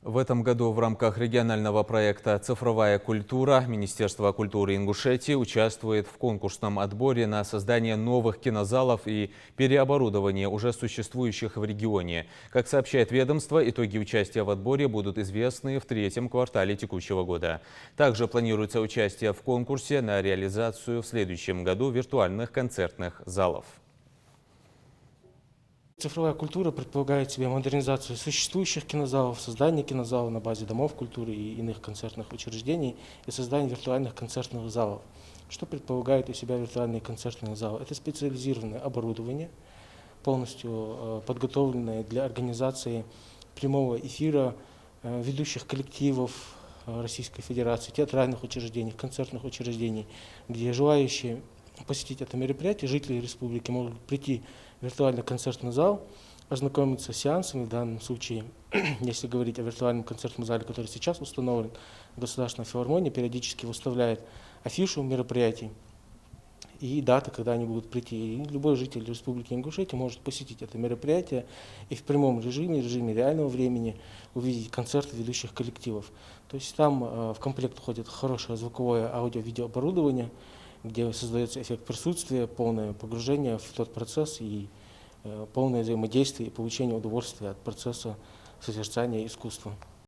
В этом году в рамках регионального проекта «Цифровая культура» Министерство культуры Ингушетии участвует в конкурсном отборе на создание новых кинозалов и переоборудование уже существующих в регионе. Как сообщает ведомство, итоги участия в отборе будут известны в третьем квартале текущего года. Также планируется участие в конкурсе на реализацию в следующем году виртуальных концертных залов. Цифровая культура предполагает в себе модернизацию существующих кинозалов, создание кинозалов на базе домов культуры и иных концертных учреждений и создание виртуальных концертных залов. Что предполагает из себя виртуальные концертные залы? Это специализированное оборудование, полностью подготовленное для организации прямого эфира ведущих коллективов Российской Федерации, театральных учреждений, концертных учреждений, где желающие посетить это мероприятие, жители республики могут прийти в виртуальный концертный зал, ознакомиться с сеансами. В данном случае, если говорить о виртуальном концертном зале, который сейчас установлен, Государственная филармония периодически выставляет афишу мероприятий и даты, когда они будут прийти. И любой житель Республики Ингушетия может посетить это мероприятие и в прямом режиме реального времени увидеть концерты ведущих коллективов. То есть там в комплект входит хорошее звуковое аудио-видеооборудование, где создается эффект присутствия, полное погружение в тот процесс и полное взаимодействие и получение удовольствия от процесса созерцания искусства.